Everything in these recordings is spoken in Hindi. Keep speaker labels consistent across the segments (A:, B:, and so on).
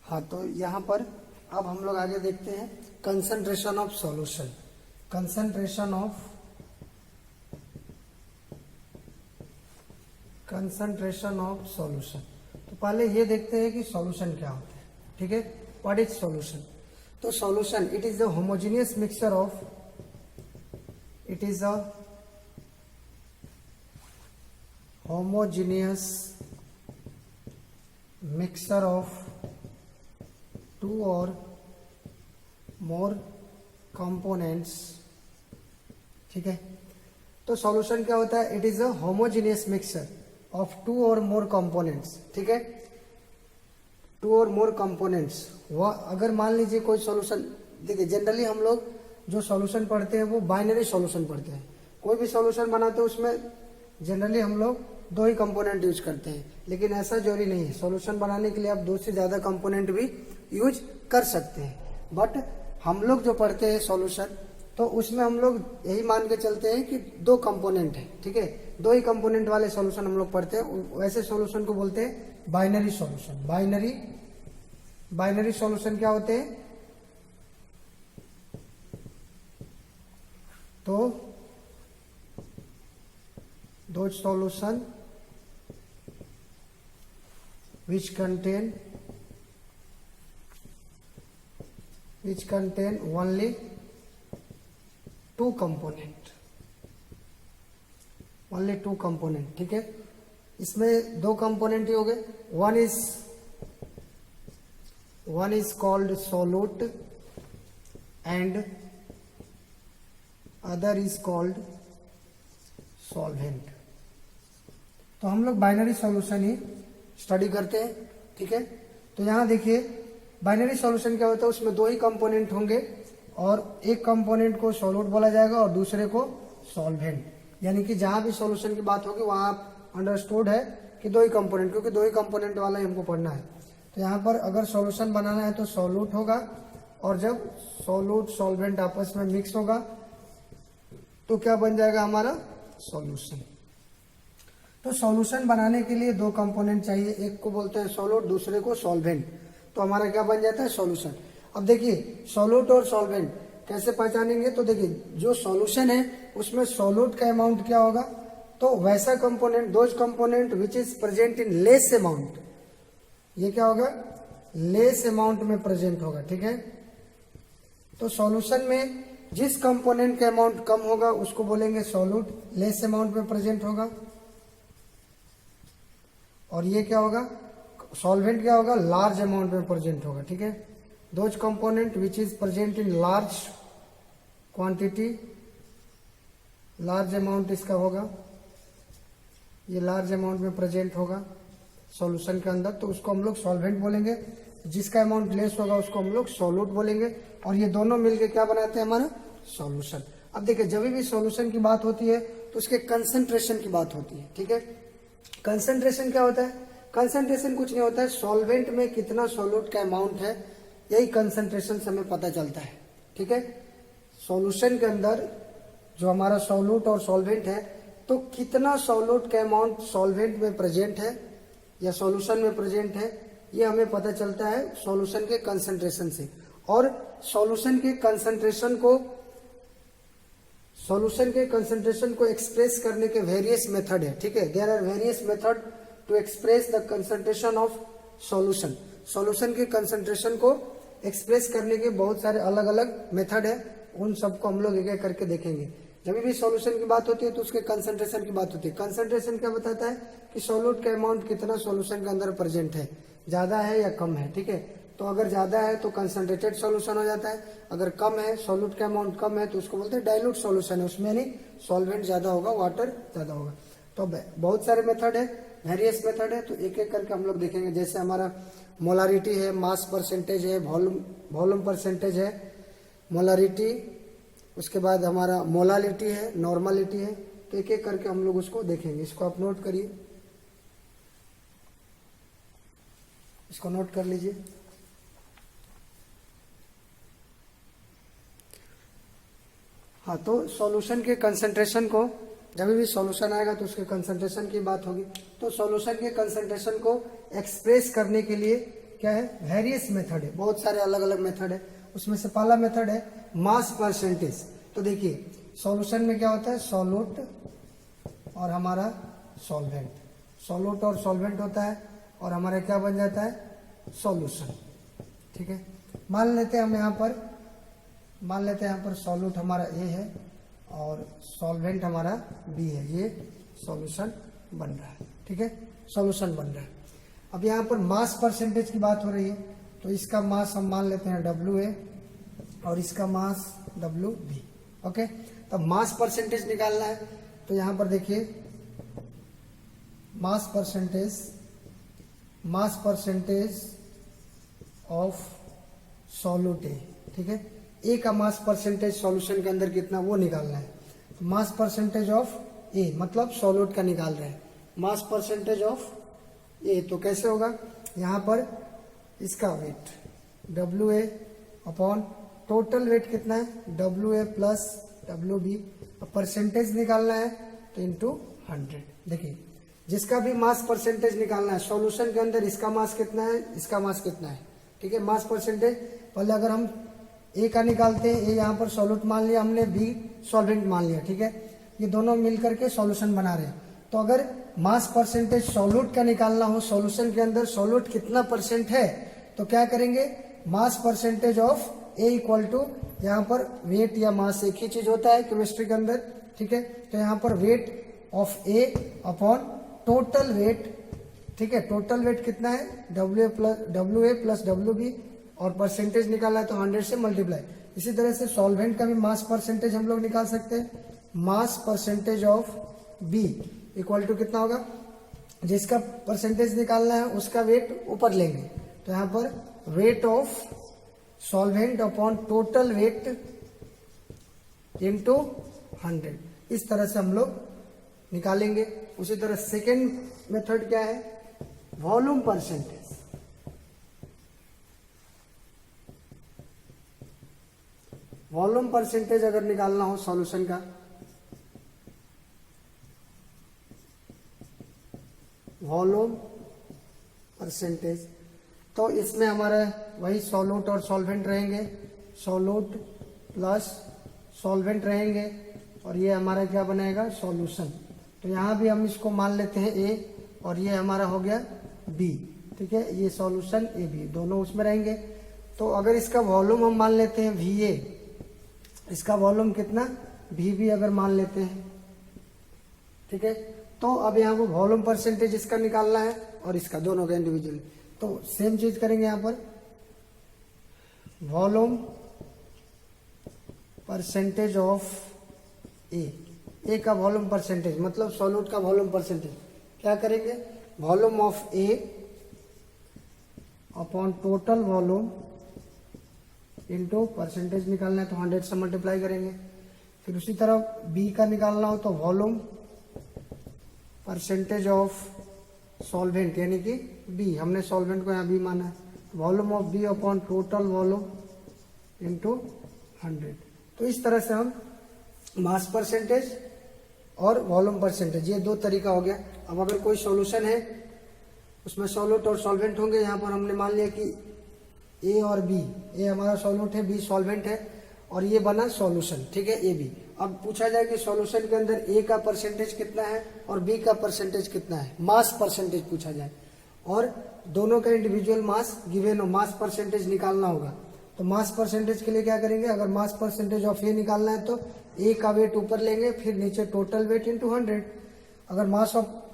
A: हाँ, तो यहाँ पर अब हम लोग आगे देखते हैं concentration of solution. Concentration of solution. तो पहले ये देखते हैं कि सॉल्यूशन क्या होता है। ठीक है, व्हाट इज सॉल्यूशन? तो solution it is the homogeneous mixture of two or more components। ठीक है, तो सॉल्यूशन क्या होता है? It is a homogeneous mixture of two or more components. ठीक है, टू और मोर कंपोनेंट्स। वह अगर मान लीजिए कोई सॉल्यूशन, देखिए जनरली हम लोग जो सॉल्यूशन पढ़ते हैं वो बाइनरी सॉल्यूशन पढ़ते हैं। कोई भी सॉल्यूशन बनाते हैं उसमें जनरली हम लोग दो ही कंपोनेंट यूज करते हैं, लेकिन ऐसा जरूरी नहीं है। सॉल्यूशन बनाने के लिए आप दो से ज्यादा कंपोनेंट भी यूज कर सकते हैं। बट हम लोग जो पढ़ते हैं सॉल्यूशन, तो उसमें हम लोग यही मान के चलते हैं कि दो कंपोनेंट है। ठीक है, दो ही कंपोनेंट वाले सॉल्यूशन हम लोग पढ़ते हैं। वैसे सॉल्यूशन को बोलते हैं बाइनरी सॉल्यूशन। बाइनरी सॉल्यूशन क्या होते हैं? तो दो solution which contain only two component। ठीक है, इसमें दो कंपोनेंट ही हो गए। One is called solute and other is called solvent. तो हम लोग बाइनरी सॉल्यूशन ही स्टडी करते हैं। ठीक है, तो यहां देखिए बाइनरी सॉल्यूशन क्या होता है? उसमें दो ही कंपोनेंट होंगे और एक कंपोनेंट को सॉल्यूट बोला जाएगा और दूसरे को सॉल्वेंट। यानी कि जहां भी सॉल्यूशन की बात होगी वहां आप अंडरस्टूड है कि दो ही कंपोनेंट, क्योंकि दो ही कंपोनेंट वाला ही हमको पढ़ना है। तो यहाँ पर अगर सॉल्यूशन बनाना है तो सॉल्यूट होगा, और जब सॉल्यूट सॉल्वेंट आपस में मिक्स होगा तो क्या बन जाएगा? हमारा सॉल्यूशन। तो सॉल्यूशन बनाने के लिए दो कंपोनेंट चाहिए, एक को बोलते हैं सॉल्यूट, दूसरे को सॉल्वेंट। तो हमारा क्या बन जाता है? सॉल्यूशन। अब देखिए सॉल्यूट और सॉल्वेंट कैसे पहचानेंगे? तो देखिए जो सॉल्यूशन है उसमें सॉल्यूट का अमाउंट क्या होगा? तो वैसा component, those component which is present in less amount, ये क्या होगा? लेस अमाउंट में प्रेजेंट होगा। ठीक है, तो सॉल्यूशन में जिस कंपोनेंट का अमाउंट कम होगा उसको बोलेंगे सॉल्यूट, लेस अमाउंट में प्रेजेंट होगा। और ये क्या होगा? सॉल्वेंट क्या होगा? लार्ज अमाउंट में प्रेजेंट होगा। ठीक है, those component which is present in large quantity, large amount इसका होगा, ये लार्ज अमाउंट में प्रेजेंट होगा सॉल्यूशन के अंदर, तो उसको हम लोग सॉल्वेंट बोलेंगे। जिसका अमाउंट लेस होगा उसको हम लोग सॉल्यूट बोलेंगे। और ये दोनों मिलके क्या बनाते हैं? हमारा सॉल्यूशन। अब देखिए जब भी सॉल्यूशन की बात होती है तो उसके कंसंट्रेशन की बात होती है। ठीक है, कंसंट्रेशन क्या होता है? कंसंट्रेशन कुछ नहीं होता है, सॉल्वेंट में कितना सॉल्यूट का अमाउंट है, यही कंसंट्रेशन से हमें पता चलता है। ठीक है, सॉल्यूशन के अंदर जो हमारा सॉल्यूट और सॉल्वेंट है, तो कितना सॉल्यूट का अमाउंट सॉल्वेंट में प्रेजेंट है या सॉल्यूशन में प्रेजेंट है, ये हमें पता चलता है सॉल्यूशन के कंसंट्रेशन से। और सॉल्यूशन के कंसंट्रेशन को एक्सप्रेस करने के वेरियस मेथड है। ठीक है, there are various method to express the concentration of solution. Solution के कंसंट्रेशन को एक्सप्रेस करने के बहुत सारे अलग अलग मेथड है, उन सबको हम लोग एक एक करके देखेंगे। जब भी सॉल्यूशन की बात होती है तो उसके कंसंट्रेशन की बात होती है। कंसंट्रेशन क्या बताता है? कि सॉल्यूट का अमाउंट कितना सॉल्यूशन के अंदर प्रेजेंट है, ज्यादा है या कम है। ठीक है, तो अगर ज्यादा है तो कंसंट्रेटेड सॉल्यूशन हो जाता है, अगर कम है, सॉल्यूट का अमाउंट कम है, तो उसको बोलते हैं डाइल्यूट सॉल्यूशन है। उसमें नहीं सॉल्वेंट ज्यादा होगा, वाटर ज्यादा होगा। तो बहुत सारे मेथड है, वेरियस मेथड है, तो एक एक करके हम लोग देखेंगे। जैसे हमारा मोलारिटी है, मास परसेंटेज है, वॉल्यूम परसेंटेज है, मोलारिटी, उसके बाद हमारा मोलालिटी है, नॉर्मलिटी है। तो एक एक करके हम लोग उसको देखेंगे। इसको आप नोट करिए, इसको नोट कर लीजिए। हाँ, तो सॉल्यूशन के कंसंट्रेशन को, जब भी सॉल्यूशन आएगा तो उसके कंसंट्रेशन की बात होगी। तो सॉल्यूशन के कंसंट्रेशन को एक्सप्रेस करने के लिए क्या है, वेरियस मेथड है, बहुत सारे अलग अलग मेथड है। उसमें से पहला मेथड है मास परसेंटेज। तो देखिए सॉल्यूशन में क्या होता है, सॉल्यूट और हमारा सॉल्वेंट, सॉल्यूट और सॉल्वेंट होता है और हमारा क्या बन जाता है, सॉल्यूशन। ठीक है, मान लेते हैं हम यहाँ पर सॉल्यूट हमारा ए है और सॉल्वेंट हमारा बी है, ये सॉल्यूशन बन रहा है। ठीक है, सॉल्यूशन बन रहा है। अब यहाँ पर मास परसेंटेज की बात हो रही है, तो इसका मास हम मान लेते हैं WA और इसका मास WB। ओके, तब मास परसेंटेज निकालना है। तो यहाँ पर देखिए मास परसेंटेज ऑफ सॉल्यूट ए। ठीक है, ए का मास परसेंटेज सॉल्यूशन के अंदर कितना वो निकालना है। तो मास परसेंटेज ऑफ ए मतलब सॉल्यूट का निकाल रहे हैं, मास परसेंटेज ऑफ ए। तो कैसे होगा, यहाँ पर इसका weight WA upon total weight कितना है WA प्लस WB, परसेंटेज निकालना है तो इंटू 100। देखिए जिसका भी मास परसेंटेज निकालना है सॉल्यूशन के अंदर, इसका मास कितना है, इसका मास कितना है। ठीक है, मास परसेंटेज पहले अगर हम ए का निकालते हैं, ए यहाँ पर सॉल्यूट मान लिया हमने, बी सॉल्वेंट मान लिया। ठीक है, ये दोनों मिलकर के सॉल्यूशन बना रहे हैं। तो अगर मास परसेंटेज सॉल्यूट का निकालना हो, सॉल्यूशन के अंदर सॉल्यूट कितना परसेंट है, तो क्या करेंगे, mass percentage of A equal to, यहाँ पर वेट या मास एक ही चीज होता है केमिस्ट्री के अंदर। ठीक है, तो यहाँ पर weight of A upon total wait. ठीक है, टोटल वेट कितना है WA प्लस WB और परसेंटेज निकालना है तो 100 से मल्टीप्लाई। इसी तरह से सॉल्वेंट का भी मास परसेंटेज हम लोग निकाल सकते हैं, mass percentage of B equal to कितना होगा, जिसका परसेंटेज निकालना है उसका वेट ऊपर लेंगे। तो यहाँ पर wait of solvent upon total weight into 100, इस तरह से हम लोग निकालेंगे। उसी तरह सेकेंड मेथड क्या है, वॉल्यूम परसेंटेज। वॉल्यूम परसेंटेज अगर निकालना हो सॉल्यूशन का, वॉल्यूम परसेंटेज, तो इसमें हमारा वही सॉल्यूट और सॉल्वेंट रहेंगे, सॉल्यूट प्लस सॉल्वेंट रहेंगे और ये हमारा क्या बनाएगा, सॉल्यूशन। तो यहाँ भी हम इसको मान लेते हैं ए और ये हमारा हो गया बी। ठीक है, ये सॉल्यूशन ए बी दोनों उसमें रहेंगे। तो अगर इसका वॉल्यूम हम मान लेते हैं VA, इसका वॉल्यूम कितना VB अगर मान लेते हैं। ठीक है, तो अब यहाँ को वॉल्यूम परसेंटेज इसका निकालना है और इसका, दोनों का इंडिविजुअल। तो सेम चीज करेंगे यहाँ पर, वॉल्यूम परसेंटेज ऑफ ए का वॉल्यूम परसेंटेज मतलब सॉल्यूट का वॉल्यूम परसेंटेज। क्या करेंगे, volume of A upon total volume into percentage निकालना है तो 100 से मल्टीप्लाई करेंगे। फिर उसी तरह बी का निकालना हो तो वॉल्यूम परसेंटेज ऑफ सॉल्वेंट यानी कि बी, हमने सॉल्वेंट को यहाँ बी माना है, volume of B upon total volume into 100। तो इस तरह से हम मास परसेंटेज और वॉल्यूम परसेंटेज, ये दो तरीका हो गया। अब अगर कोई सॉल्यूशन है उसमें सॉल्यूट और सॉल्वेंट होंगे, यहाँ पर हमने मान लिया कि ए और बी, ए हमारा सॉल्यूट है, बी सॉल्वेंट है और ये बना सॉल्यूशन। ठीक है, ए बी। अब पूछा जाए कि सॉल्यूशन के अंदर ए का परसेंटेज कितना है और बी का परसेंटेज कितना है, मास परसेंटेज पूछा जाए और दोनों का इंडिविजुअल मास गिवन हो, मास परसेंटेज निकालना होगा। तो मास परसेंटेज के लिए क्या करेंगे, अगर मास परसेंटेज ऑफ ए निकालना है तो ए का वेट ऊपर लेंगे, फिर नीचे टोटल वेट इंटू 100। अगर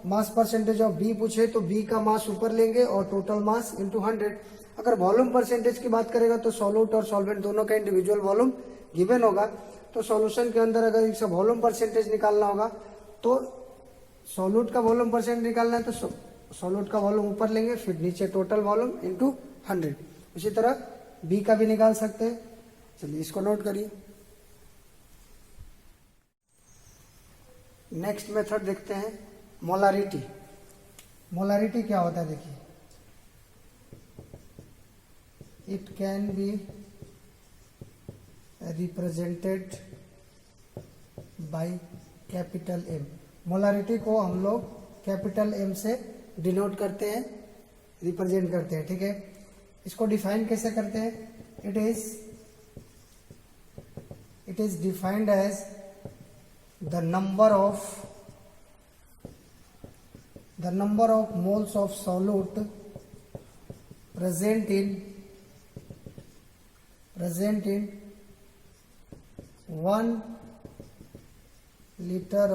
A: मास परसेंटेज ऑफ बी पूछे तो बी का मास ऊपर लेंगे और टोटल मास इंटू 100। अगर वॉल्यूम परसेंटेज की बात करेगा तो सॉल्यूट और सॉल्वेंट दोनों का इंडिविजुअल वॉल्यूम गिवन होगा। तो सॉल्यूशन के अंदर अगर इसका वॉल्यूम परसेंटेज निकालना होगा तो सॉल्यूट का वॉल्यूम परसेंटेज निकालना है तो सॉल्यूट का वॉल्यूम ऊपर लेंगे, फिर नीचे टोटल वॉल्यूम इंटू 100। उसी तरह बी का भी निकाल सकते हैं। चलिए इसको नोट करिए। नेक्स्ट मेथड देखते हैं, मोलारिटी। मोलारिटी क्या होता है देखिए, it can be represented by capital M. Molarity को हम लोग कैपिटल एम से डिनोट करते हैं, रिप्रेजेंट करते हैं। ठीक है, इसको डिफाइन कैसे करते हैं? It is defined as the number of moles of solute present in 1 liter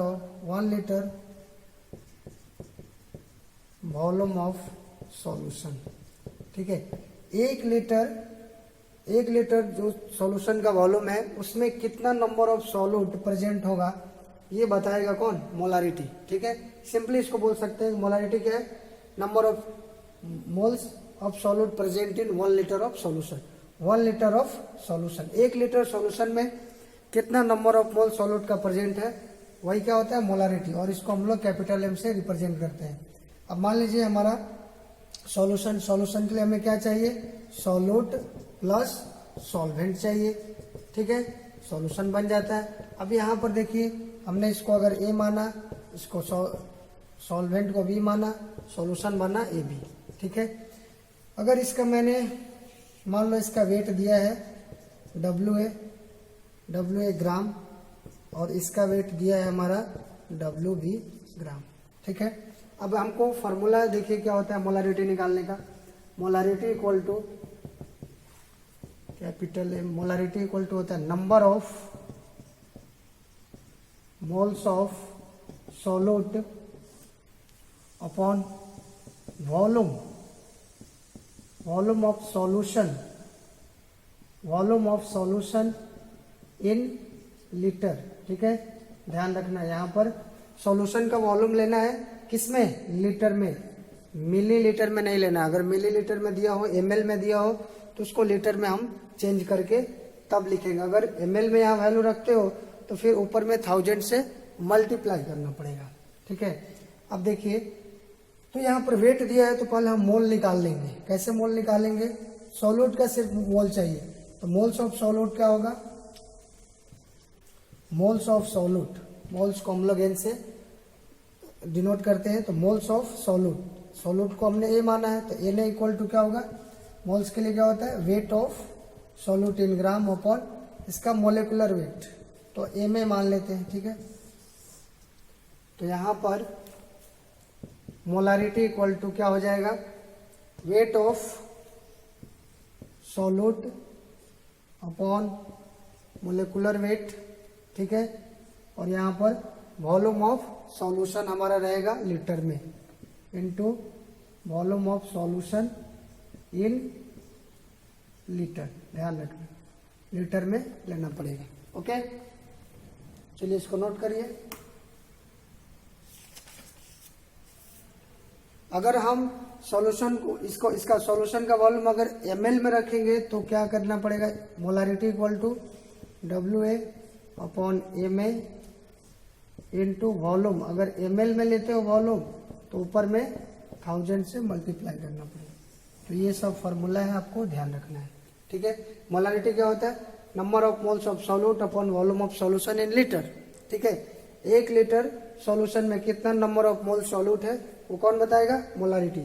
A: volume of solution. ठीक है, एक लीटर जो सॉल्यूशन का वॉल्यूम है उसमें कितना नंबर ऑफ सॉल्यूट प्रेजेंट होगा ये बताएगा कौन? मोलारिटी। ठीक है, सिंपली इसको बोल सकते हैं मोलारिटी क्या है? Number of moles of solute present in 1 litre of solution. 1 litre of solution, 1 litre solution में कितना नंबर ऑफ मोल सॉल्यूट का प्रेजेंट है वही क्या होता है? मोलारिटी। और इसको हम लोग कैपिटल एम से रिप्रेजेंट करते हैं। अब मान लीजिए हमारा सॉल्यूशन के लिए हमें क्या चाहिए? सॉल्यूट प्लस सॉल्वेंट चाहिए। ठीक है, सॉल्यूशन बन जाता है। अब यहाँ पर देखिए हमने इसको अगर ए माना, इसको सॉल्वेंट को बी माना, सॉल्यूशन बना ए बी। ठीक है, अगर इसका मैंने मान लो इसका वेट दिया है डब्ल्यू ए ग्राम और इसका वेट दिया है हमारा डब्ल्यू बी ग्राम। ठीक है, अब हमको फॉर्मूला देखिए क्या होता है मोलारिटी निकालने का। Molarity equal to capital M, molarity equal to होता है number of moles of solute upon volume of solution in litre. ठीक है, ध्यान रखना यहाँ पर सॉल्यूशन का वॉल्यूम लेना है किसमें? लीटर में, मिलीलीटर में नहीं लेना। अगर मिलीलीटर में दिया हो, एमएल में दिया हो तो उसको लीटर में हम चेंज करके तब लिखेंगे। अगर एमएल में यहाँ वैल्यू रखते हो तो फिर ऊपर में 1000 से मल्टीप्लाई करना पड़ेगा। ठीक है, अब देखिए तो यहाँ पर वेट दिया है तो पहले हम मोल निकाल लेंगे। कैसे मोल निकालेंगे? सॉल्यूट का सिर्फ मोल चाहिए तो मोल्स ऑफ सॉल्यूट क्या होगा? मोल्स ऑफ सॉल्यूट, मोल्स को हम लोग एन से डिनोट करते हैं तो मोल्स ऑफ सॉल्यूट को हमने ए माना है तो एन इक्वल टू क्या होगा? मोल्स के लिए क्या होता है? Weight of solute in gram upon इसका मोलिकुलर वेट, तो ए में मान लेते हैं। ठीक है, तो यहाँ पर मोलारिटी इक्वल टू क्या हो जाएगा? Weight of solute upon molecular weight. ठीक है, और यहाँ पर वॉल्यूम ऑफ सॉल्यूशन हमारा रहेगा लीटर में into volume of solution in litre. ध्यान रखना लीटर में लेना पड़ेगा। ओके, चलिए इसको नोट करिए। अगर हम सॉल्यूशन को इसका सॉल्यूशन का वॉल्यूम अगर ml में रखेंगे तो क्या करना पड़ेगा? Molarity equal to WA upon MA into volume. अगर ml में लेते हो वॉल्यूम तो ऊपर में 1000 से मल्टीप्लाई करना पड़ेगा। तो ये सब फॉर्मूला है, आपको ध्यान रखना है। ठीक है, मोलारिटी क्या होता है? Number of moles of solute upon volume of solution in litre. ठीक है, 1 लीटर सॉल्यूशन में कितना नंबर ऑफ मोल सॉल्यूट है वो कौन बताएगा? मोलारिटी।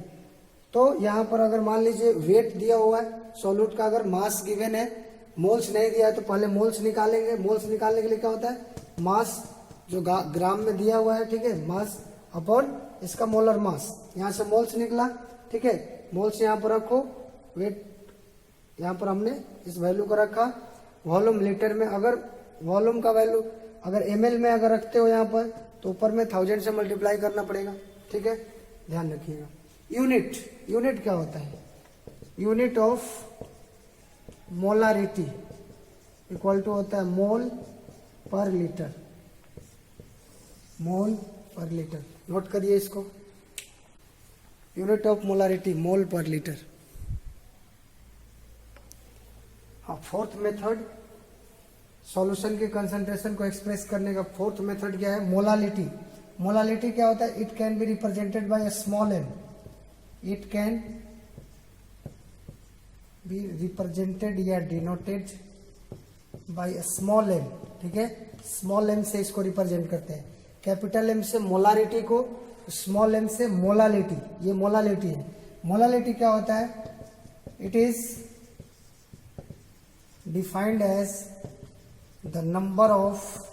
A: तो यहाँ पर अगर मान लीजिए वेट दिया हुआ है सॉल्यूट का, अगर मास गिवन है, मोल्स नहीं दिया है तो पहले मोल्स निकालेंगे। मोल्स निकालने के लिए क्या होता है? मास जो ग्राम में दिया हुआ है, ठीक है, मास अपॉन इसका मोलर मास। यहाँ से मोल्स निकला। ठीक है, मोल्स यहाँ पर रखो, वेट यहाँ पर हमने इस वैल्यू को रखा। वॉल्यूम लीटर में, अगर वॉल्यूम का वैल्यू अगर ml में अगर रखते हो यहाँ पर तो ऊपर में 1000 से मल्टीप्लाई करना पड़ेगा। ठीक है, ध्यान रखिएगा। यूनिट क्या होता है? Unit of molarity equal to होता है मोल पर लीटर। मोल पर लीटर, नोट करिए इसको। यूनिट ऑफ मोलारिटी मोल पर लीटर। हाँ, फोर्थ मेथड सॉल्यूशन के कंसंट्रेशन को एक्सप्रेस करने का फोर्थ मेथड क्या है? मोलालिटी। मोलालिटी क्या होता है? It can be represented by a small m. It can be represented या denoted by a small m. ठीक है, स्मॉल एम से इसको रिप्रेजेंट करते हैं। कैपिटल एम से मोलारिटी को, स्मॉल एम से मोलालिटी। ये मोलालिटी है। मोलालिटी क्या होता है? It is defined as the number of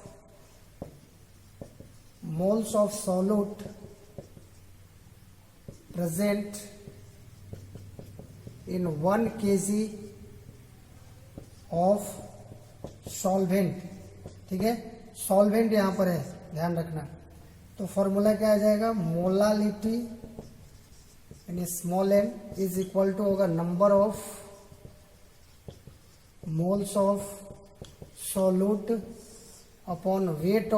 A: moles of solute present in 1 kg of solvent. ठीक है, सॉल्वेंट यहां पर है, ध्यान रखना। तो फॉर्मूला क्या आ जाएगा, मोलालिटी यानी small m is equal to होगा number of moles of solute upon weight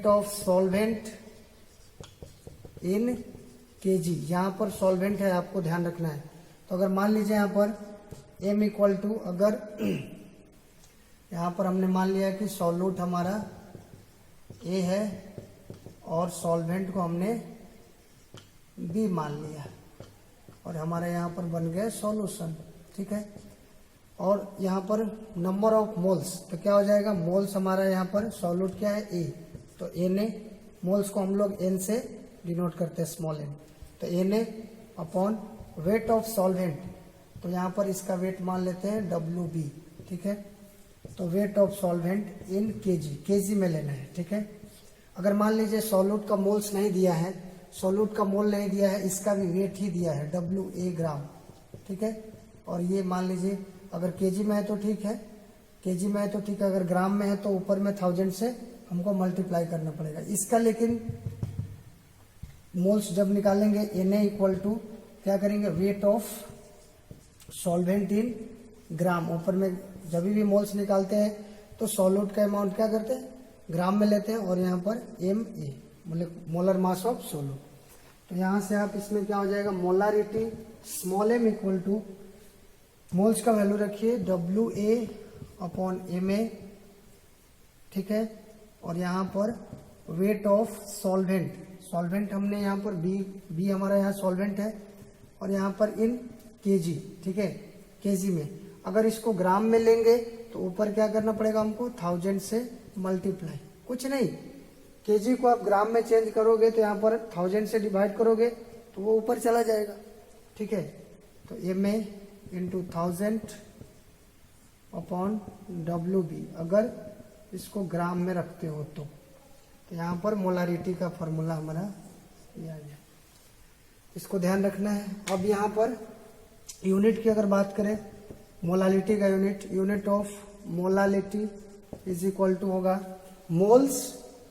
A: of solvent in kg. यहां पर सॉल्वेंट है, आपको ध्यान रखना है। तो अगर मान लीजिए यहां पर m इक्वल टू, अगर यहां पर हमने मान लिया कि सॉल्यूट हमारा A है और सॉल्वेंट को हमने B मान लिया और हमारा यहाँ पर बन गया सॉल्यूशन। ठीक है, और यहाँ पर नंबर ऑफ मोल्स, तो क्या हो जाएगा, मोल्स हमारा यहाँ पर सॉल्यूट क्या है A, तो Na, मोल्स को हम लोग N से डिनोट करते हैं, स्मॉल n। तो Na upon weight of solvent, तो यहाँ पर इसका वेट मान लेते हैं WB। ठीक है, तो wait of solvent in KG में लेना है। ठीक है, अगर मान लीजिए सॉल्यूट का मोल्स नहीं दिया है, सॉल्यूट का मोल नहीं दिया है, इसका भी वेट ही दिया है WA ग्राम। ठीक है, और ये मान लीजिए अगर केजी में है तो ठीक है, केजी में है तो ठीक है, अगर ग्राम में है तो ऊपर में 1000 से हमको मल्टीप्लाई करना पड़ेगा इसका। लेकिन मोल्स जब निकालेंगे Na इक्वल टू क्या करेंगे, वेट ऑफ सॉल्वेंट इन ग्राम। ऊपर में जब भी मोल्स निकालते हैं तो सॉल्यूट का अमाउंट क्या करते हैं, ग्राम में लेते हैं, और यहाँ पर Ma molar mass of solute. तो यहाँ से आप इसमें क्या हो जाएगा, molarity small m equal two moles का वैल्यू रखिए WA अपॉन Ma। ठीक है, और यहाँ पर वेट ऑफ सॉल्वेंट हमने यहाँ पर B हमारा यहाँ सॉल्वेंट है, और यहाँ पर इन केजी। ठीक है, केजी में अगर इसको ग्राम में लेंगे तो ऊपर क्या करना पड़ेगा हमको, 1000 से मल्टीप्लाई, कुछ नहीं, केजी को आप ग्राम में चेंज करोगे तो यहाँ पर 1000 से डिवाइड करोगे तो वो ऊपर चला जाएगा। ठीक है, तो Ma इंटू 1000 अपॉन WB अगर इसको ग्राम में रखते हो तो यहाँ पर मोलारिटी का फॉर्मूला हमारा ये आ गया, इसको ध्यान रखना है। अब यहाँ पर यूनिट की अगर बात करें, मोलालिटी का unit of molality is equal to होगा मोल्स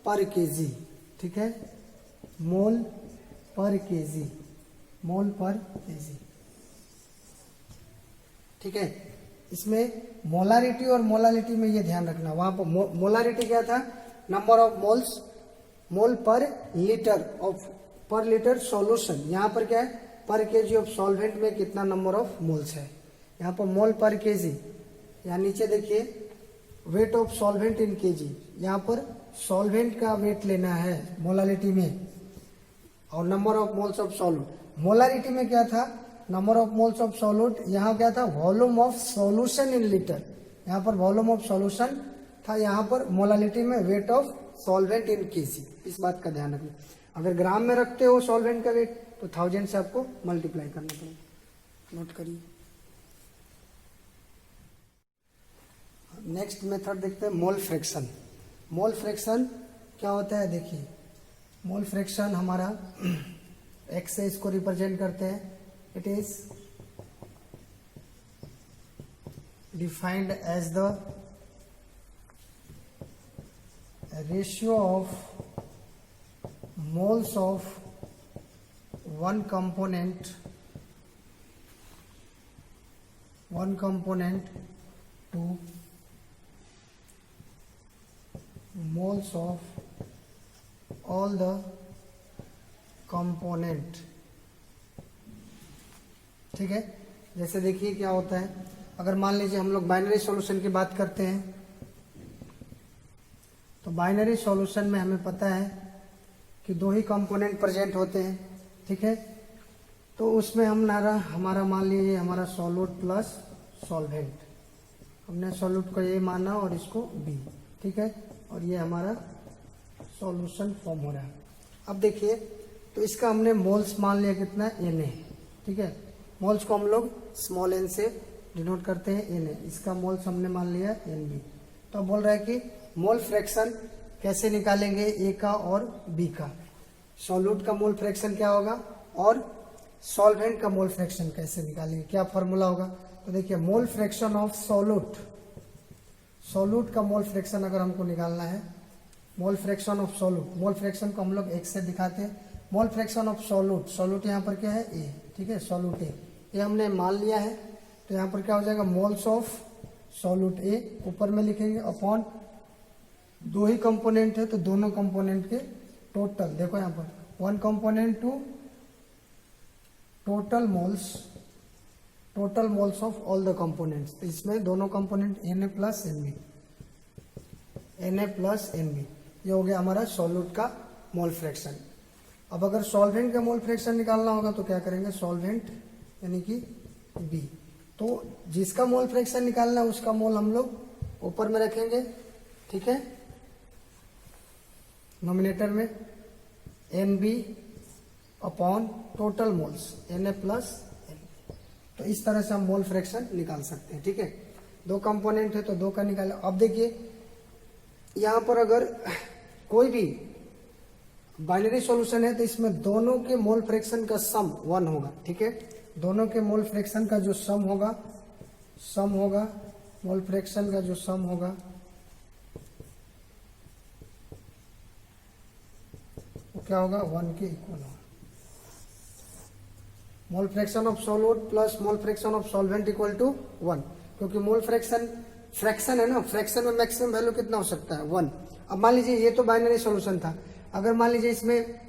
A: पर केजी। ठीक है, मोल पर केजी। ठीक है, इसमें मोलारिटी और मोलालिटी में ये ध्यान रखना, वहां पर मोलारिटी क्या था, नंबर ऑफ मोल्स, मोल पर लीटर सॉल्यूशन। यहाँ पर क्या है, पर केजी ऑफ सॉल्वेंट में कितना नंबर ऑफ मोल्स है। यहाँ पर मोल पर केजी, यहाँ नीचे देखिए wait of solvent in KG, यहाँ पर सॉल्वेंट का वेट लेना है मोलालिटी में, और number of moles of solute. Molarity में क्या था, number of moles of solute, यहाँ क्या था, volume of solution in litre, यहाँ पर वॉल्यूम ऑफ सॉल्यूशन था, यहाँ पर मोलालिटी में wait of solvent in KG. इस बात का ध्यान रखना, अगर ग्राम में रखते हो सॉल्वेंट का वेट तो 1000 से आपको मल्टीप्लाई करना पड़ेगा, नोट करिए। नेक्स्ट मेथड देखते हैं, मोल फ्रैक्शन। मोल फ्रैक्शन क्या होता है, देखिए मोल फ्रैक्शन हमारा x से इसको रिप्रेजेंट करते हैं। It is defined as the ratio of moles of one component to moles of all the component। ठीक है, जैसे देखिए क्या होता है, अगर मान लीजिए हम लोग बाइनरी सॉल्यूशन की बात करते हैं, तो बाइनरी सॉल्यूशन में हमें पता है कि 2 ही कंपोनेंट प्रेजेंट होते हैं। ठीक है, तो उसमें हमारा मान लीजिए हमारा सॉल्यूट प्लस सॉल्वेंट, हमने सॉल्यूट को ए माना और इसको बी। ठीक है, और ये हमारा सॉल्यूशन फॉर्म हो रहा है। अब देखिए, तो इसका हमने मोल्स मान लिया कितना, Na। ठीक है, मोल्स को हम लोग स्मॉल एन से डिनोट करते हैं एन ए, इसका मोल्स हमने मान लिया एन बी। तो बोल रहा है कि मोल फ्रैक्शन कैसे निकालेंगे ए का और बी का, सॉल्यूट का मोल फ्रैक्शन क्या होगा और सॉल्वेंट का मोल फ्रैक्शन कैसे निकालेंगे, क्या फॉर्मूला होगा। तो देखिए मोल फ्रैक्शन ऑफ सॉल्यूट, सॉल्यूट का मोल फ्रैक्शन अगर हमको निकालना है, मोल fraction of solute, mole fraction को हम लोग एक से दिखाते हैं। मोल फ्रैक्शन ऑफ सॉल्यूट, सॉल्यूट यहाँ पर क्या है ए, ठीक है, सॉल्यूट ए, ये हमने मान लिया है। तो यहाँ पर क्या हो जाएगा मोल्स ऑफ सॉल्यूट ए, ऊपर में लिखेंगे अपॉन, दो ही कंपोनेंट है तो दोनों कंपोनेंट के टोटल, देखो यहाँ पर one component to total moles of all the components. तो इसमें दोनों component N A plus N B, N A plus N B, ये हो गया हमारा सॉल्यूट का मोल फ्रैक्शन। अब अगर सॉल्वेंट का मोल फ्रैक्शन निकालना होगा तो क्या करेंगे, सॉल्वेंट यानी कि बी, तो जिसका मोल फ्रैक्शन निकालना है उसका मोल हम लोग ऊपर में रखेंगे, ठीक है, नोमिनेटर में N B upon total moles N A plus N. तो इस तरह से हम मोल फ्रैक्शन निकाल सकते हैं, ठीक है। दो कंपोनेंट है तो दो का निकाले। अब देखिए यहां पर अगर कोई भी बाइनरी सॉल्यूशन है तो इसमें दोनों के मोल फ्रैक्शन का सम 1 होगा, ठीक है, दोनों के मोल फ्रैक्शन का जो सम होगा, मोल फ्रैक्शन का जो सम होगा वो क्या होगा, 1 के इक्वल होगा। Mole fraction of solute plus mole fraction of solvent equal to 1, क्योंकि मोल फ्रैक्शन है ना, फ्रैक्शन में मैक्सिमम वैल्यू कितना हो सकता है 1। अब मान लीजिए ये तो बाइनरी सॉल्यूशन था, अगर मान लीजिए इसमें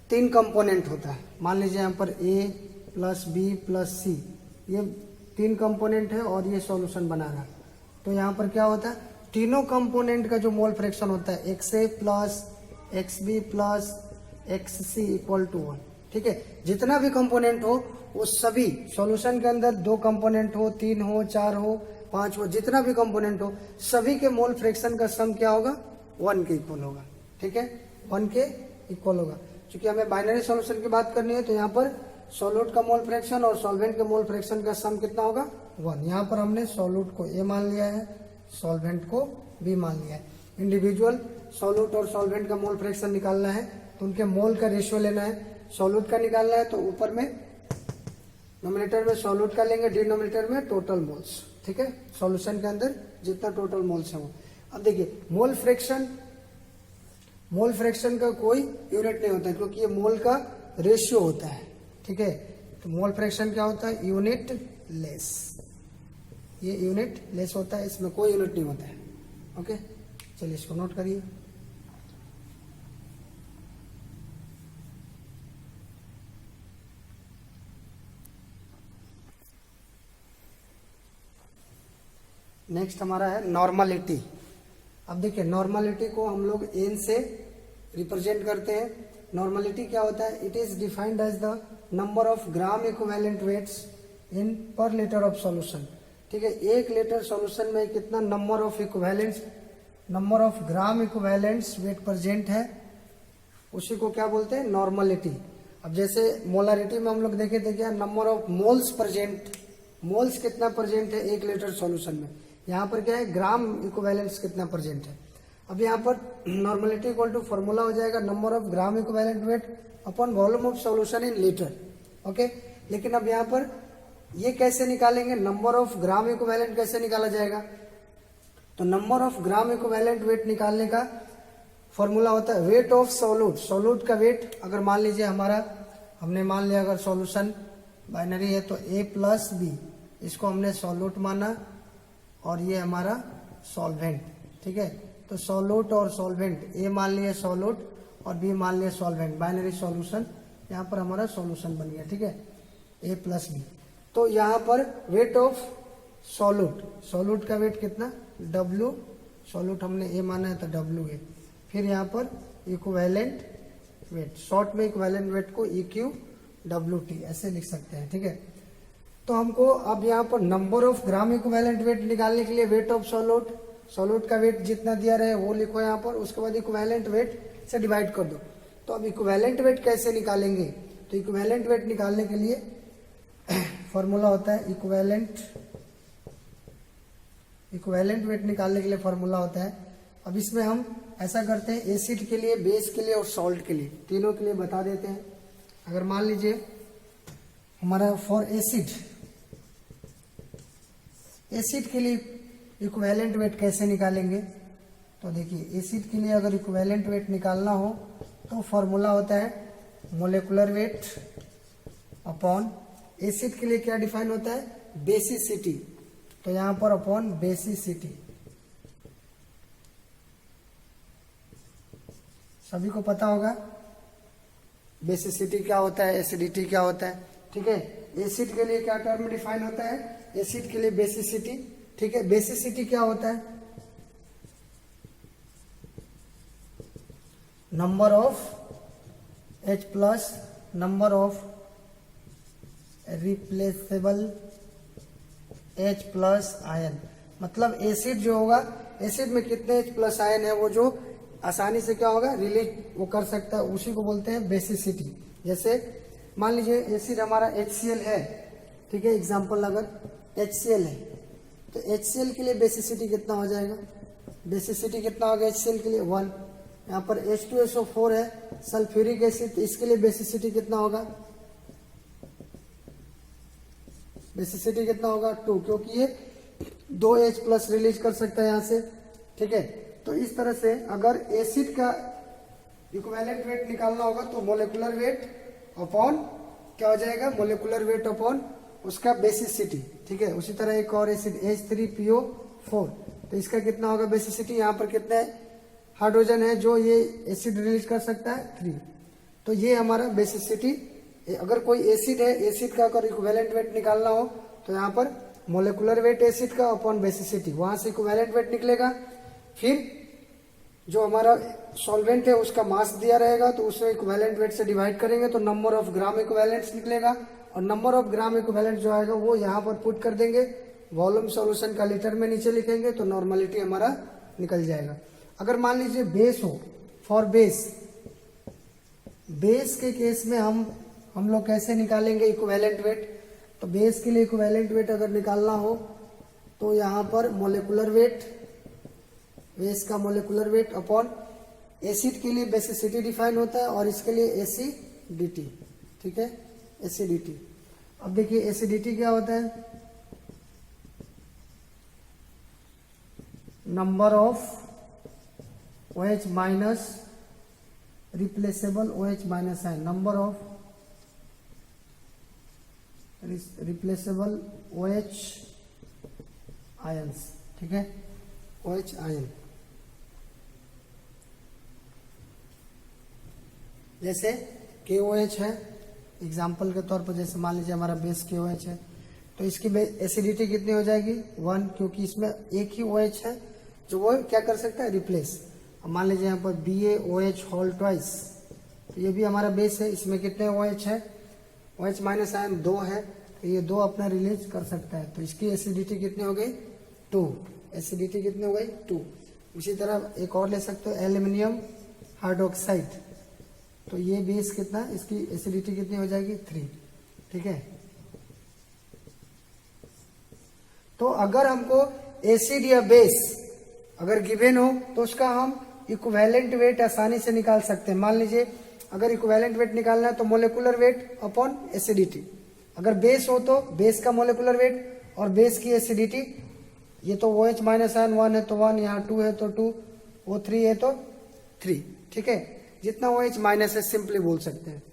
A: 3 कंपोनेंट होता है, मान लीजिए यहाँ पर ए प्लस बी प्लस सी, ये 3 कंपोनेंट है और ये सॉल्यूशन बना रहा, तो यहाँ पर क्या होता है, तीनों कंपोनेंट का जो मोल फ्रैक्शन होता है X A plus X B plus X C equal to 1, ठीक है। जितना भी कंपोनेंट हो वो सभी सॉल्यूशन के अंदर 2 कंपोनेंट हो, 3 हो, 4 हो, 5 हो, जितना भी कंपोनेंट हो सभी के मोल फ्रैक्शन का सम क्या होगा, 1 के इक्वल होगा, ठीक है, 1 के इक्वल होगा। क्योंकि हमें बाइनरी सॉल्यूशन की बात करनी है तो यहाँ पर सॉल्यूट का मोल फ्रैक्शन और सॉल्वेंट के मोल फ्रैक्शन का सम कितना होगा, 1। यहाँ पर हमने सॉल्यूट को ए मान लिया है, सॉल्वेंट को बी मान लिया है। इंडिविजुअल सॉल्यूट और सॉल्वेंट का मोल फ्रैक्शन निकालना है तो उनके मोल का रेशियो लेना है। सॉल्यूट का निकालना है तो ऊपर में नोमिनेटर में सॉल्यूट का लेंगे, डिनोमिनेटर में टोटल मोल्स, ठीक है, सॉल्यूशन के अंदर जितना टोटल मोल्स है वो। अब देखिए मोल फ्रैक्शन का कोई यूनिट नहीं होता है क्योंकि ये मोल का रेशियो होता है, ठीक है। तो मोल फ्रैक्शन क्या होता है, यूनिट लेस, ये यूनिट लेस होता है, इसमें कोई यूनिट नहीं होता है, ओके। चलिए इसको नोट करिए। नेक्स्ट हमारा है नॉर्मलिटी। अब देखिए नॉर्मलिटी को हम लोग एन से रिप्रेजेंट करते हैं। नॉर्मलिटी क्या होता है, it is defined as the number of gram equivalent weights in per litre of solution, ठीक है। 1 लीटर सॉल्यूशन में कितना number of gram equivalents weight present है, उसी को क्या बोलते हैं, नॉर्मलिटी। अब जैसे मोलारिटी में हम लोग देखे थे क्या, number of moles present, moles कितना प्रेजेंट है 1 लीटर सॉल्यूशन में, यहाँ पर क्या है ग्राम इक्विवेलेंट्स कितना प्रेजेंट है। अब यहाँ पर नॉर्मलिटी इक्वल टू फॉर्मूला हो जाएगा number of gram equivalent weight upon volume of solution in litre, okay. लेकिन अब यहाँ पर ये कैसे निकालेंगे, नंबर ऑफ ग्राम इक्विवेलेंट कैसे निकाला जाएगा, तो number of gram equivalent weight निकालने का फॉर्मूला होता है वेट ऑफ सॉल्यूट। सॉल्यूट का वेट अगर मान लीजिए हमने मान लिया अगर सॉल्यूशन बाइनरी है तो ए प्लस बी, इसको हमने सॉल्यूट माना और ये हमारा सॉल्वेंट, ठीक है। तो सॉल्यूट और सॉल्वेंट, ए मान लिया सॉल्यूट और बी मान लिया सॉल्वेंट, बाइनरी सॉल्यूशन, यहाँ पर हमारा सॉल्यूशन बन गया, ठीक है, ए प्लस बी। तो यहाँ पर वेट ऑफ सॉल्यूट का वेट कितना, W, सॉल्यूट हमने ए माना है तो W है। फिर यहाँ पर इक्विवेलेंट वेट, शॉर्ट में इक्विवेलेंट वेट को EQWT ऐसे लिख सकते हैं, ठीक है। तो हमको अब यहाँ पर number of gram equivalent weight निकालने के लिए वेट ऑफ सॉल्यूट का वेट जितना दिया रहे वो लिखो यहाँ पर, उसके बाद इक्विवेलेंट वेट से डिवाइड कर दो। तो अब इक्विवेलेंट वेट कैसे निकालेंगे, तो इक्विवेलेंट वेट निकालने के लिए फॉर्मूला होता है इक्विवेलेंट वेट निकालने के लिए फॉर्मूला होता है। अब इसमें हम ऐसा करते हैं, एसिड के लिए, बेस के लिए और सॉल्ट के लिए, तीनों के लिए बता देते हैं। अगर मान लीजिए हमारा फॉर एसिड के लिए इक्विवेलेंट वेट कैसे निकालेंगे, तो देखिए एसिड के लिए अगर इक्विवेलेंट वेट निकालना हो तो फॉर्मूला होता है मोलेकुलर वेट अपॉन, एसिड के लिए क्या डिफाइन होता है, बेसिसिटी, तो यहां पर अपॉन बेसिसिटी। सभी को पता होगा बेसिसिटी क्या होता है, एसिडिटी क्या होता है, ठीक है। एसिड के लिए क्या टर्म डिफाइन होता है, एसिड के लिए बेसिसिटी, ठीक है। बेसिसिटी क्या होता है, number of H plus number of replaceable H plus ion. मतलब एसिड जो होगा, एसिड में कितने H प्लस आयन है वो जो आसानी से क्या होगा रिलीज वो कर सकता है, उसी को बोलते हैं बेसिसिटी। जैसे मान लीजिए एसिड हमारा HCl है, ठीक है, एग्जाम्पल अगर HCl है तो HCl के लिए बेसिसिटी कितना हो जाएगा, बेसिसिटी कितना होगा HCl के लिए 1। यहाँ पर H2SO4 है सल्फ्यूरिक एसिड, तो इसके लिए बेसिसिटी कितना होगा, बेसिसिटी कितना होगा 2, क्योंकि ये 2 H प्लस रिलीज कर सकता है यहाँ से, ठीक है। तो इस तरह से अगर एसिड का इक्विवेलेंट वेट निकालना होगा तो मोलेकुलर वेट अपॉन क्या हो जाएगा, मोलेकुलर वेट अपॉन उसका बेसिसिटी, ठीक है। उसी तरह एक और एसिड H3PO4, तो इसका कितना होगा बेसिसिटी, यहाँ पर कितने हाइड्रोजन है जो ये एसिड रिलीज कर सकता है 3, तो ये हमारा बेसिसिटी। अगर कोई एसिड है, एसिड का अगर इक्विवेलेंट वेट निकालना हो तो यहाँ पर मोलेकुलर वेट एसिड का अपॉन बेसिसिटी, वहां से इक्विवेलेंट वेट निकलेगा। फिर जो हमारा सॉल्वेंट है उसका मास दिया रहेगा तो उसे इक्विवेलेंट वेट से डिवाइड करेंगे तो नंबर ऑफ ग्राम इक्विवेलेंट्स निकलेगा, और नंबर ऑफ ग्राम इक्विवेलेंट जो आएगा वो यहाँ पर पुट कर देंगे, वॉल्यूम सॉल्यूशन का लीटर में नीचे लिखेंगे तो नॉर्मलिटी हमारा निकल जाएगा। अगर मान लीजिए बेस हो, फॉर बेस के केस में हम लोग कैसे निकालेंगे इक्विवेलेंट वेट, तो बेस के लिए इक्विवेलेंट वेट अगर निकालना हो तो यहाँ पर मोलेकुलर वेट, बेस का मोलेकुलर वेट अपॉन एसिड के लिए बेसिसिटी डिफाइन होता है और इसके लिए एसिडिटी, ठीक है, एसिडिटी। अब देखिए एसिडिटी क्या होता है, number of OH minus replaceable OH minus ion, number of replaceable OH ions, ठीक है, OH आयन। जैसे KOH है एग्जाम्पल के तौर पर, जैसे मान लीजिए हमारा बेस KOH है तो इसकी एसिडिटी कितनी हो जाएगी 1, क्योंकि इसमें एक ही OH है जो वो क्या कर सकता है रिप्लेस। अब मान लीजिए यहाँ पर BaOH होल ट्वाइस, तो ये भी हमारा बेस है, इसमें कितने OH है, OH माइनस आयन 2 है, तो ये 2 अपना रिलीज कर सकता है, तो इसकी एसिडिटी कितनी हो गई 2, एसिडिटी कितनी हो गई 2। इसी तरह एक और ले सकते हो एल्यूमिनियम हाइड्रोक्साइड, तो ये बेस कितना, इसकी एसिडिटी कितनी हो जाएगी 3, ठीक है। तो अगर हमको एसिड या बेस अगर गिवन हो तो उसका हम इक्विवेलेंट वेट आसानी से निकाल सकते हैं। मान लीजिए अगर इक्विवेलेंट वेट निकालना है तो मोलेकुलर वेट अपॉन एसिडिटी, अगर बेस हो तो बेस का मोलेकुलर वेट और बेस की एसिडिटी, ये तो OH माइनस आयन 1 है तो 1, यहाँ 2 है तो 2, O3 है तो 3, ठीक है, जितना OH माइनस है सिंपली बोल सकते हैं।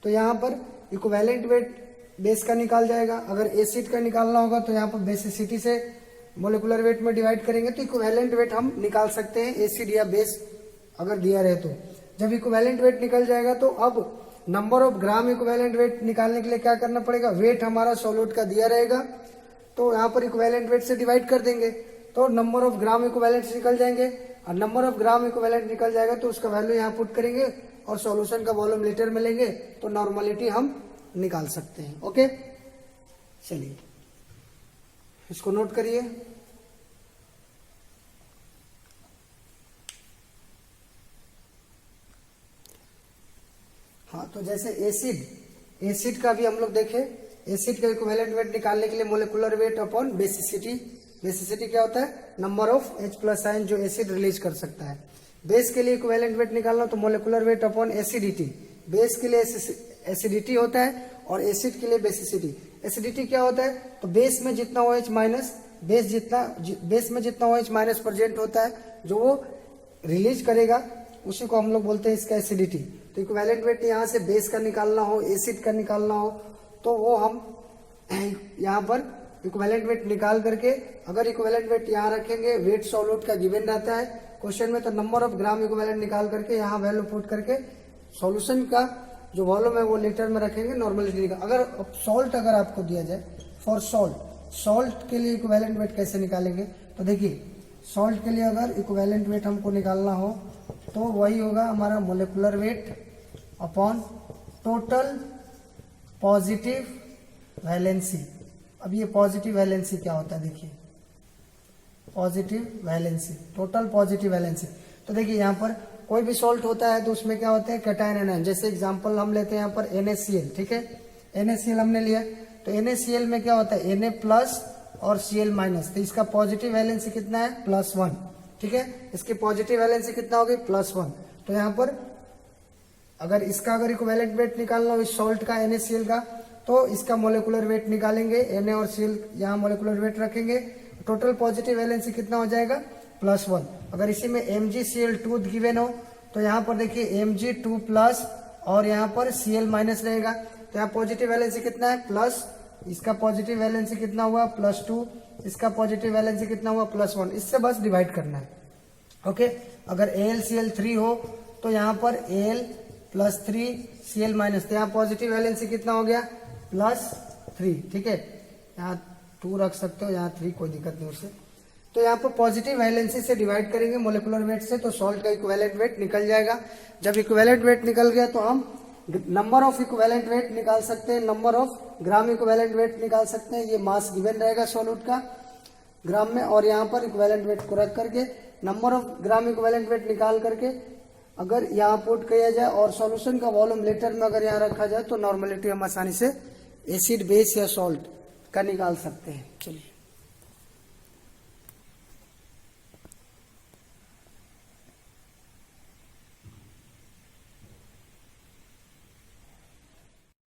A: तो यहाँ पर इक्विवेलेंट वेट बेस का निकाल जाएगा, अगर एसिड का निकालना होगा तो यहाँ पर बेसिसिटी से मोलेकुलर वेट में डिवाइड करेंगे तो इक्विवेलेंट वेट हम निकाल सकते हैं एसिड या बेस अगर दिया रहे तो। जब इक्विवेलेंट वेट निकल जाएगा तो अब number of gram equivalent weight निकालने के लिए क्या करना पड़ेगा, वेट हमारा सॉल्यूट का दिया रहेगा तो यहाँ पर इक्विवेलेंट वेट से डिवाइड कर देंगे तो नंबर ऑफ ग्राम इक्विवेलेंट निकल जाएंगे, और नंबर ऑफ ग्राम इक्विवेलेंट निकल जाएगा तो उसका वैल्यू यहाँ पुट करेंगे और सॉल्यूशन का वॉल्यूम लीटर में लेंगे तो नॉर्मलिटी हम निकाल सकते हैं। ओके, चलिए इसको नोट करिए। हाँ, तो जैसे एसिड का भी हम लोग देखें, एसिड का इक्विवेलेंट वेट निकालने के लिए molecular weight upon basicity. Basicity क्या होता है? नंबर ऑफ H+ आयन जो एसिड रिलीज कर सकता है। बेस के लिए इक्विवेलेंट वेट निकालना तो molecular weight upon acidity. Base के लिए एसिडिटी होता है और एसिड के लिए बेसिसिटी। एसिडिटी क्या होता है? तो बेस में जितना OH माइनस बेस में जितना OH माइनस प्रेजेंट होता है जो वो रिलीज करेगा उसी को हम लोग बोलते हैं इसका एसिडिटी। तो इक्विवेलेंट वेट यहाँ से बेस का निकालना हो, एसिड का निकालना हो तो वो हम यहाँ पर इक्विवेलेंट वेट निकाल करके, अगर इक्विवेलेंट वेट यहाँ रखेंगे, वेट सॉल्यूट का गिवन रहता है क्वेश्चन में, तो नंबर ऑफ ग्राम इक्विवेलेंट निकाल करके यहाँ वैल्यू पुट करके सॉल्यूशन का जो वॉल्यूम है वो लीटर में रखेंगे, नॉर्मलिटी का। अगर सॉल्ट अगर आपको दिया जाए फॉर सॉल्ट के लिए इक्विवेलेंट वेट कैसे निकालेंगे? तो देखिए सॉल्ट के लिए अगर इक्विवेलेंट वेट हमको निकालना हो तो वही होगा हमारा molecular weight upon total positive valency. अब ये पॉजिटिव वैलेंसी क्या होता है? देखिए positive valency, total positive valency. तो देखिए यहाँ पर कोई भी सॉल्ट होता है तो उसमें क्या होते हैं? Cation anion. जैसे एग्जांपल हम लेते हैं यहाँ पर NaCl, ठीक है, NaCl हमने लिया तो NaCl में क्या होता है? Na+ और Cl-। तो इसका पॉजिटिव वैलेंसी कितना है? +1, ठीक है। इसकी पॉजिटिव वैलेंसी कितना होगी? +1। तो यहाँ पर अगर इसका अगर इक्विवेलेंट वेट निकालना हो इस सॉल्ट का NaCl का तो इसका मोलिकुलर वेट निकालेंगे, Na और Cl यहाँ मोलिकुलर वेट रखेंगे, टोटल पॉजिटिव वैलेंसी कितना हो जाएगा? +1। अगर इसी में MgCl2 गिवन हो तो यहाँ पर देखिए Mg2+ और यहाँ पर Cl- रहेगा तो यहाँ पॉजिटिव वैलेंसी कितना है? प्लस। इसका पॉजिटिव वैलेंसी कितना हुआ? +2। इसका पॉजिटिव वैलेंसी कितना हुआ? +1। इससे बस डिवाइड करना है, ओके। अगर AlCl3 हो तो यहाँ पर Al+3 Cl-, तो यहाँ पॉजिटिव वैलेंसी कितना हो गया? +3, ठीक है। यहाँ 2 रख सकते हो, यहाँ 3, कोई दिक्कत नहीं उससे। तो यहाँ पर पॉजिटिव वैलेंसी से डिवाइड करेंगे मोलिकुलर वेट से तो सॉल्ट का इक्विवेलेंट वेट निकल जाएगा। जब इक्विवेलेंट वेट निकल गया तो हम नंबर ऑफ इक्विवेलेंट वेट निकाल सकते हैं, number of gram equivalent weight निकाल सकते हैं। ये मास गिवन रहेगा सॉल्यूट का ग्राम में, और यहाँ पर इक्विवेलेंट वेट को रख करके number of gram equivalent weight निकाल करके अगर यहाँ पुट किया जाए और सॉल्यूशन का वॉल्यूम लीटर में अगर यहाँ रखा जाए तो नॉर्मलिटी हम आसानी से एसिड, बेस या सॉल्ट का निकाल सकते हैं। चलिए।